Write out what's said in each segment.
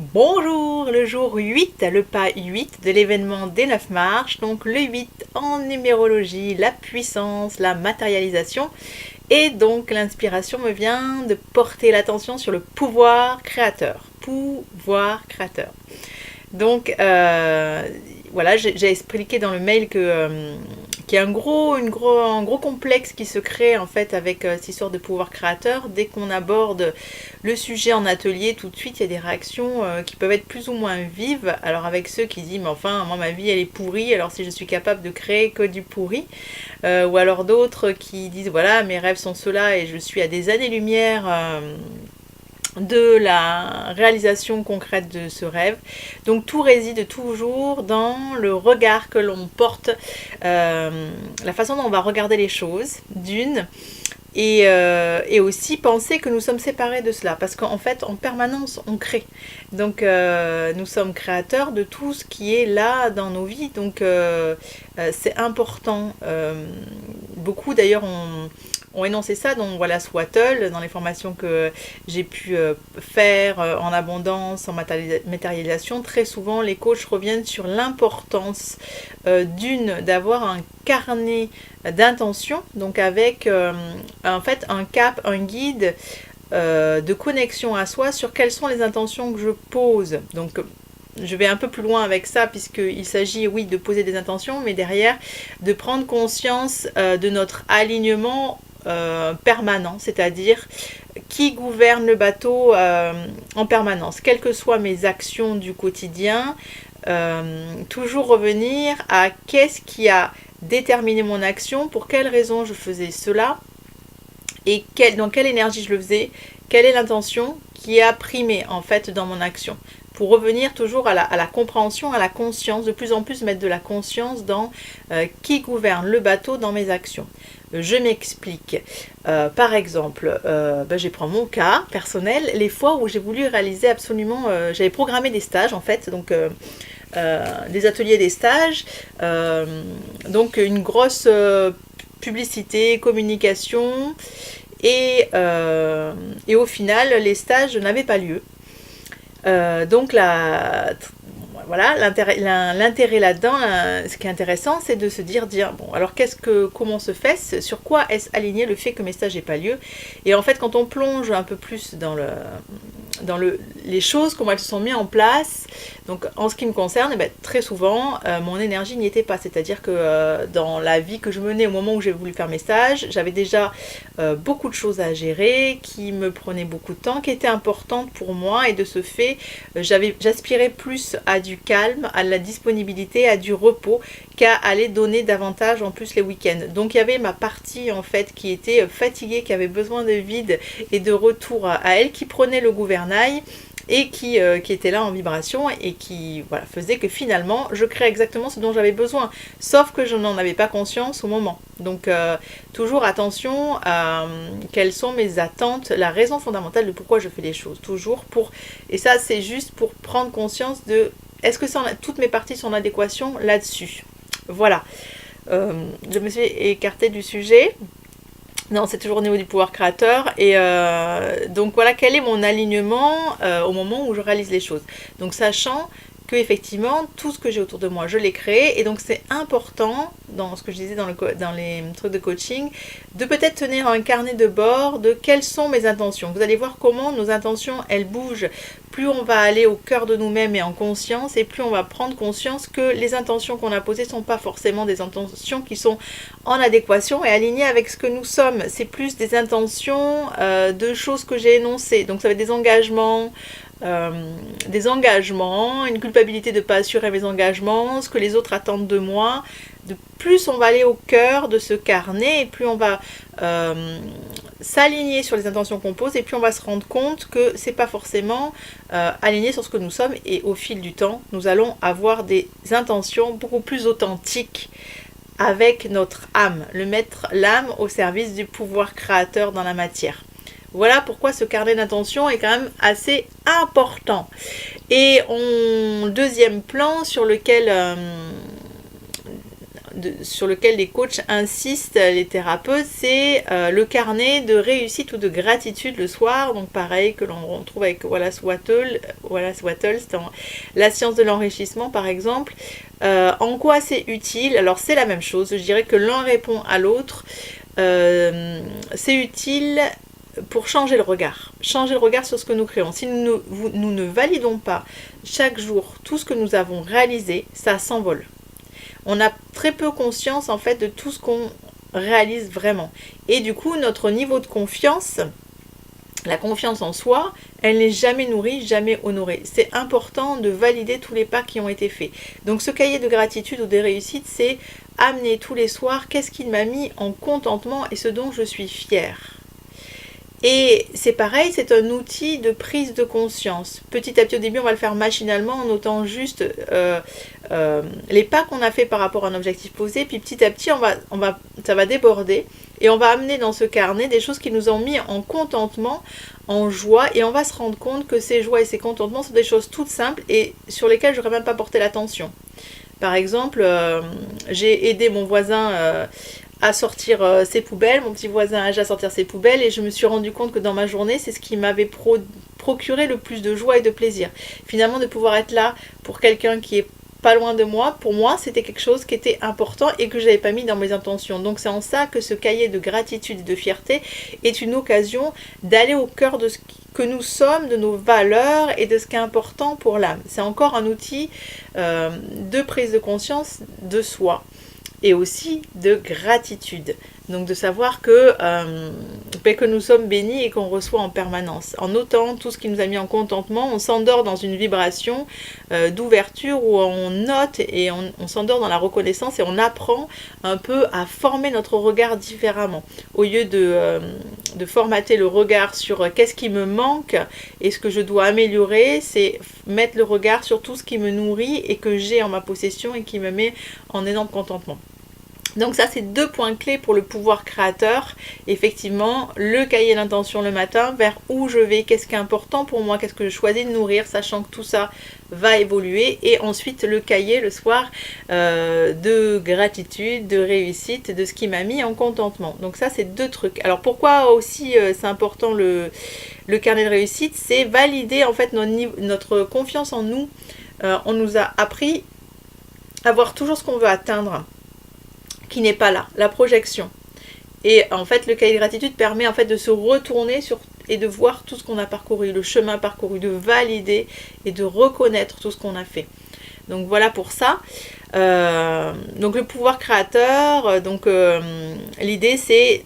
Bonjour, le jour 8, le pas 8 de l'événement des 9 marches, donc le 8 en numérologie, la puissance, la matérialisation, et donc l'inspiration me vient de porter l'attention sur le pouvoir créateur. Pouvoir créateur. Donc voilà, j'ai expliqué dans le mail qu'il y a un gros complexe qui se crée en fait avec cette histoire de pouvoir créateur. Dès qu'on aborde le sujet en atelier, tout de suite il y a des réactions qui peuvent être plus ou moins vives. Alors avec ceux qui disent mais enfin moi ma vie elle est pourrie, alors si je suis capable de créer que du pourri, ou alors d'autres qui disent voilà mes rêves sont ceux-là et je suis à des années-lumière de la réalisation concrète de ce rêve. Donc tout réside toujours dans le regard que l'on porte, la façon dont on va regarder les choses, d'une, et aussi penser que nous sommes séparés de cela, parce qu'en fait en permanence on crée. Donc nous sommes créateurs de tout ce qui est là dans nos vies, donc c'est important. Beaucoup d'ailleurs ont énoncé ça, donc voilà, Swattle, dans les formations que j'ai pu faire en abondance, en matérialisation, très souvent les coachs reviennent sur l'importance d'avoir un carnet d'intention, donc avec en fait un cap, un guide de connexion à soi sur quelles sont les intentions que je pose. Donc je vais un peu plus loin avec ça puisqu'il s'agit oui de poser des intentions, mais derrière de prendre conscience de notre alignement permanent, c'est-à-dire qui gouverne le bateau en permanence, quelles que soient mes actions du quotidien, toujours revenir à qu'est-ce qui a déterminé mon action, pour quelles raisons je faisais cela, et dans quelle énergie je le faisais, quelle est l'intention qui a primé en fait dans mon action. Pour revenir toujours à la compréhension, à la conscience, de plus en plus mettre de la conscience dans qui gouverne le bateau dans mes actions. Je m'explique. Par exemple, je prends mon cas personnel, les fois où j'ai voulu réaliser absolument, j'avais programmé des stages en fait, donc des ateliers, des stages, donc une grosse publicité, communication, et au final les stages n'avaient pas lieu. Donc voilà, l'intérêt là-dedans, ce qui est intéressant, c'est de se dire bon, alors comment se fait, sur quoi est-ce aligné le fait que mes stages n'aient pas lieu. Et en fait, quand on plonge un peu plus dans les choses, comment elles se sont mises en place, donc en ce qui me concerne, très souvent, mon énergie n'y était pas. C'est-à-dire que dans la vie que je menais au moment où j'ai voulu faire mes stages, j'avais déjà beaucoup de choses à gérer, qui me prenaient beaucoup de temps, qui étaient importantes pour moi, et de ce fait, j'aspirais plus à du calme, à la disponibilité, à du repos, qu'à aller donner davantage en plus les week-ends. Donc il y avait ma partie en fait qui était fatiguée, qui avait besoin de vide et de retour à elle, qui prenait le gouvernail et qui était là en vibration, et qui faisait que finalement je créais exactement ce dont j'avais besoin, sauf que je n'en avais pas conscience au moment. Donc toujours attention à quelles sont mes attentes, la raison fondamentale de pourquoi je fais les choses, toujours et ça c'est juste pour prendre conscience de est-ce que toutes mes parties sont en adéquation là-dessus. Voilà, je me suis écartée du sujet. Non, c'est toujours au niveau du pouvoir créateur. Et donc voilà, quel est mon alignement au moment où je réalise les choses. Donc sachant que effectivement, tout ce que j'ai autour de moi, je l'ai créé. Et donc c'est important, dans ce que je disais dans les trucs de coaching, de peut-être tenir un carnet de bord de quelles sont mes intentions. Vous allez voir comment nos intentions, elles bougent. Plus on va aller au cœur de nous-mêmes et en conscience, et plus on va prendre conscience que les intentions qu'on a posées ne sont pas forcément des intentions qui sont en adéquation et alignées avec ce que nous sommes. C'est plus des intentions de choses que j'ai énoncées. Donc ça va être des engagements, une culpabilité de ne pas assurer mes engagements, ce que les autres attendent de moi. De plus on va aller au cœur de ce carnet, et plus on va s'aligner sur les intentions qu'on pose, et puis on va se rendre compte que c'est pas forcément aligné sur ce que nous sommes, et au fil du temps nous allons avoir des intentions beaucoup plus authentiques avec notre âme, mettre l'âme au service du pouvoir créateur dans la matière. Voilà pourquoi ce carnet d'intention est quand même assez important. Et deuxième plan sur lequel sur lequel les coachs insistent, les thérapeutes, c'est le carnet de réussite ou de gratitude le soir. Donc pareil que l'on trouve avec Wallace Wattles dans La science de l'enrichissement par exemple. En quoi c'est utile? Alors c'est la même chose, je dirais que l'un répond à l'autre. C'est utile pour changer le regard sur ce que nous créons. Si nous ne validons pas chaque jour tout ce que nous avons réalisé, ça s'envole. On a très peu conscience en fait de tout ce qu'on réalise vraiment. Et du coup, notre niveau de confiance, la confiance en soi, elle n'est jamais nourrie, jamais honorée. C'est important de valider tous les pas qui ont été faits. Donc ce cahier de gratitude ou des réussites, c'est amener tous les soirs qu'est-ce qui m'a mis en contentement et ce dont je suis fière. Et c'est pareil, c'est un outil de prise de conscience. Petit à petit, au début, on va le faire machinalement en notant juste les pas qu'on a fait par rapport à un objectif posé. Puis petit à petit, ça va déborder et on va amener dans ce carnet des choses qui nous ont mis en contentement, en joie. Et on va se rendre compte que ces joies et ces contentements sont des choses toutes simples et sur lesquelles je n'aurais même pas porté l'attention. Par exemple, j'ai aidé mon voisin à sortir ses poubelles, mon petit voisin âgé à sortir ses poubelles, et je me suis rendu compte que dans ma journée, c'est ce qui m'avait procuré le plus de joie et de plaisir. Finalement, de pouvoir être là pour quelqu'un qui est pas loin de moi, pour moi, c'était quelque chose qui était important et que je n'avais pas mis dans mes intentions. Donc c'est en ça que ce cahier de gratitude et de fierté est une occasion d'aller au cœur de ce que nous sommes, de nos valeurs et de ce qui est important pour l'âme. C'est encore un outil de prise de conscience de soi. Et aussi de gratitude. Donc de savoir que nous sommes bénis et qu'on reçoit en permanence. En notant tout ce qui nous a mis en contentement, on s'endort dans une vibration d'ouverture où on note et on s'endort dans la reconnaissance et on apprend un peu à former notre regard différemment. Au lieu de formater le regard sur qu'est-ce qui me manque et ce que je dois améliorer, c'est mettre le regard sur tout ce qui me nourrit et que j'ai en ma possession et qui me met en énorme contentement. Donc ça, c'est 2 points clés pour le pouvoir créateur. Effectivement, le cahier d'intention le matin, vers où je vais, qu'est-ce qui est important pour moi, qu'est-ce que je choisis de nourrir, sachant que tout ça va évoluer. Et ensuite, le cahier le soir de gratitude, de réussite, de ce qui m'a mis en contentement. Donc ça, c'est 2 trucs. Alors pourquoi aussi c'est important le carnet de réussite? C'est valider en fait notre confiance en nous. On nous a appris à voir toujours ce qu'on veut atteindre, qui n'est pas là, la projection. Et en fait, le cahier de gratitude permet en fait de se retourner et de voir tout ce qu'on a parcouru, le chemin parcouru, de valider et de reconnaître tout ce qu'on a fait. Donc voilà pour ça. Donc le pouvoir créateur, l'idée c'est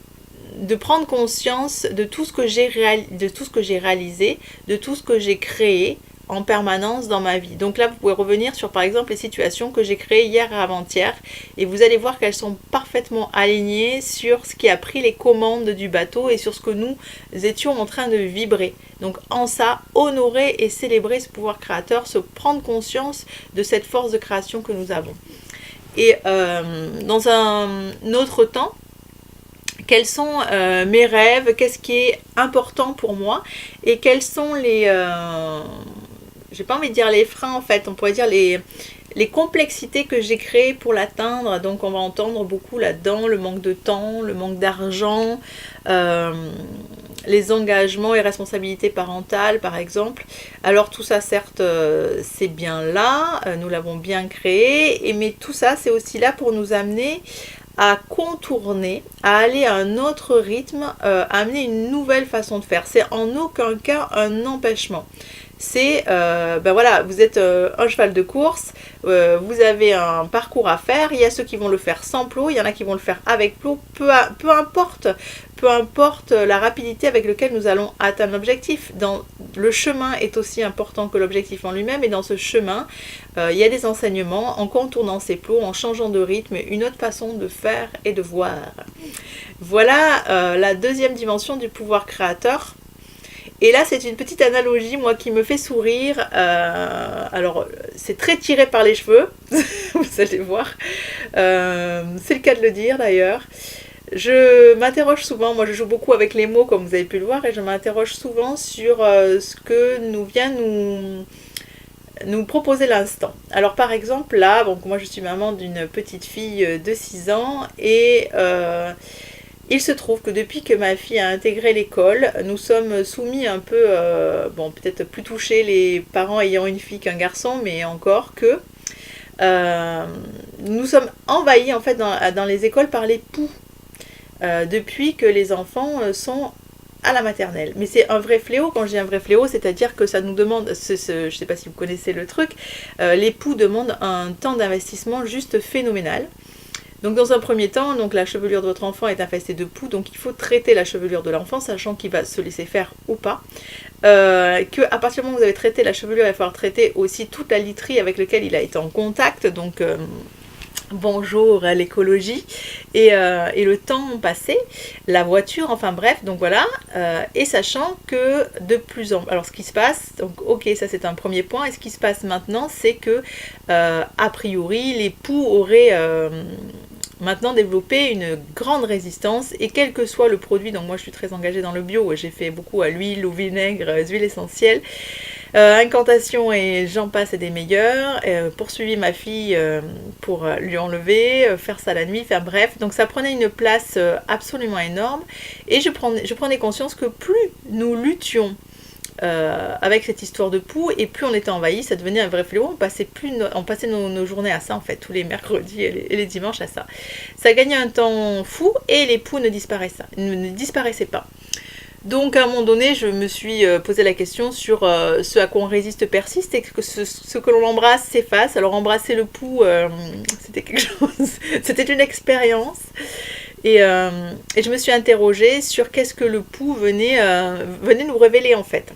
de prendre conscience de tout ce que j'ai réalisé, de tout ce que j'ai créé en permanence dans ma vie. Donc là, vous pouvez revenir sur, par exemple, les situations que j'ai créées hier et avant-hier, et vous allez voir qu'elles sont parfaitement alignées sur ce qui a pris les commandes du bateau et sur ce que nous étions en train de vibrer. Donc en ça, honorer et célébrer ce pouvoir créateur, se prendre conscience de cette force de création que nous avons. Et dans un autre temps, quels sont mes rêves, qu'est-ce qui est important pour moi et quels sont les... j'ai pas envie de dire les freins en fait, on pourrait dire les complexités que j'ai créées pour l'atteindre. Donc on va entendre beaucoup là-dedans le manque de temps, le manque d'argent, les engagements et responsabilités parentales par exemple. Alors tout ça certes c'est bien là, nous l'avons bien créé, mais tout ça c'est aussi là pour nous amener à contourner, à aller à un autre rythme, à amener une nouvelle façon de faire. C'est en aucun cas un empêchement. C'est, vous êtes un cheval de course, vous avez un parcours à faire, il y a ceux qui vont le faire sans plot, il y en a qui vont le faire avec plot, peu importe la rapidité avec laquelle nous allons atteindre l'objectif. Le chemin est aussi important que l'objectif en lui-même, et dans ce chemin, il y a des enseignements en contournant ces plots, en changeant de rythme, une autre façon de faire et de voir. Voilà la deuxième dimension du pouvoir créateur. Et là, c'est une petite analogie, moi, qui me fait sourire. Alors, c'est très tiré par les cheveux, vous allez voir. C'est le cas de le dire, d'ailleurs. Je m'interroge souvent, moi je joue beaucoup avec les mots, comme vous avez pu le voir, et je m'interroge souvent sur ce que vient nous proposer l'instant. Alors par exemple là, donc moi je suis maman d'une petite fille de 6 ans et il se trouve que depuis que ma fille a intégré l'école, nous sommes soumis un peu, bon peut-être plus touchés les parents ayant une fille qu'un garçon, mais encore que nous sommes envahis en fait dans les écoles par les poux depuis que les enfants sont à la maternelle. Mais c'est un vrai fléau. Quand je dis un vrai fléau, c'est-à-dire que ça nous demande, je ne sais pas si vous connaissez le truc, les poux demandent un temps d'investissement juste phénoménal. Donc dans un premier temps, donc la chevelure de votre enfant est infestée de poux, donc il faut traiter la chevelure de l'enfant, sachant qu'il va se laisser faire ou pas. Qu'à partir du moment où vous avez traité la chevelure, il va falloir traiter aussi toute la literie avec laquelle il a été en contact, donc bonjour à l'écologie, et le temps passé, la voiture, enfin bref, donc voilà, et sachant que de plus en... Alors ce qui se passe, donc ok, ça c'est un premier point, et ce qui se passe maintenant, c'est que a priori, les poux auraient... maintenant développer une grande résistance et quel que soit le produit, donc moi je suis très engagée dans le bio, j'ai fait beaucoup à l'huile, au vinaigre, aux huiles essentielles, incantation et j'en passe et des meilleurs, poursuivi ma fille pour lui enlever, faire ça la nuit, enfin bref, donc ça prenait une place absolument énorme et je prenais conscience que plus nous luttions avec cette histoire de poux et plus on était envahi, ça devenait un vrai fléau, on passait nos journées à ça en fait, tous les mercredis et les dimanches à ça. Ça gagnait un temps fou et les poux ne disparaissaient pas. Donc à un moment donné, je me suis posé la question sur ce à quoi on résiste persiste et que ce que l'on embrasse s'efface. Alors embrasser le poux, c'était quelque chose, c'était une expérience. Et je me suis interrogée sur qu'est-ce que le poux venait nous révéler en fait.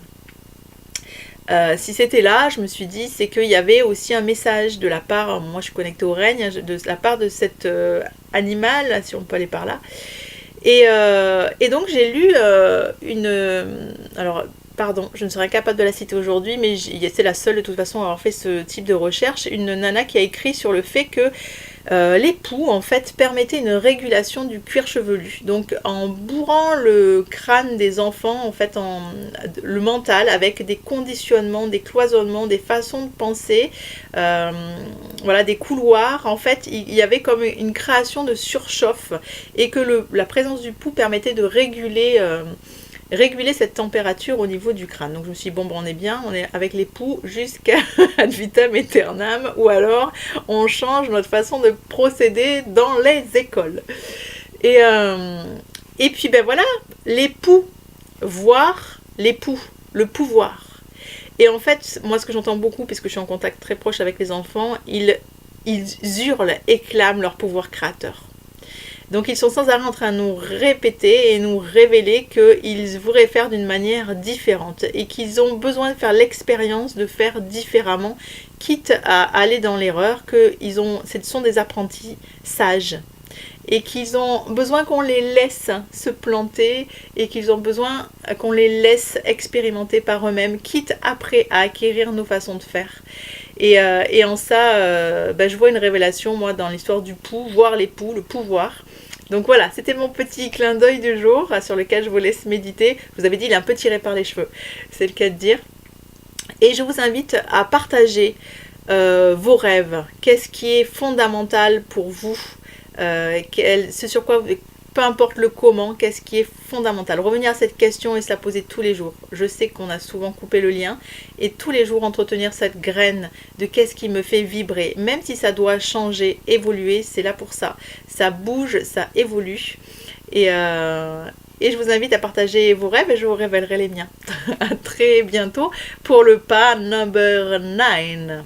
Si c'était là, je me suis dit, c'est qu'il y avait aussi un message de la part, moi je suis connectée au règne, de la part de cet animal, si on peut aller par là. Et donc j'ai lu alors pardon, je ne serais incapable de la citer aujourd'hui, mais c'est la seule de toute façon à avoir fait ce type de recherche, une nana qui a écrit sur le fait que les poux en fait permettaient une régulation du cuir chevelu. Donc en bourrant le crâne des enfants, en fait le mental avec des conditionnements, des cloisonnements, des façons de penser, voilà, des couloirs, en fait il y avait comme une création de surchauffe et que la présence du poux permettait de réguler cette température au niveau du crâne. Donc je me suis dit, bon, on est bien, on est avec les poux jusqu'à ad vitam aeternam, ou alors on change notre façon de procéder dans les écoles. Et puis ben voilà, les poux, voir les poux, le pouvoir. Et en fait, moi ce que j'entends beaucoup, puisque je suis en contact très proche avec les enfants, ils hurlent et clament leur pouvoir créateur. Donc ils sont sans arrêt en train de nous répéter et nous révéler qu'ils voudraient faire d'une manière différente et qu'ils ont besoin de faire l'expérience de faire différemment, quitte à aller dans l'erreur, ce sont des apprentis sages et qu'ils ont besoin qu'on les laisse se planter et qu'ils ont besoin qu'on les laisse expérimenter par eux-mêmes, quitte après à acquérir nos façons de faire. Et en ça, je vois une révélation, moi, dans l'histoire du poux, voir les poux, le pouvoir. Donc voilà, c'était mon petit clin d'œil du jour sur lequel je vous laisse méditer. Je vous avais dit, il est un peu tiré par les cheveux, c'est le cas de dire. Et je vous invite à partager vos rêves. Qu'est-ce qui est fondamental pour vous, ce sur quoi, peu importe le comment, qu'est-ce qui est fondamental. Revenir à cette question et se la poser tous les jours. Je sais qu'on a souvent coupé le lien et tous les jours entretenir cette graine de qu'est-ce qui me fait vibrer. Même si ça doit changer, évoluer, c'est là pour ça. Ça bouge, ça évolue. Et je vous invite à partager vos rêves et je vous révélerai les miens. À très bientôt pour le pas number 9.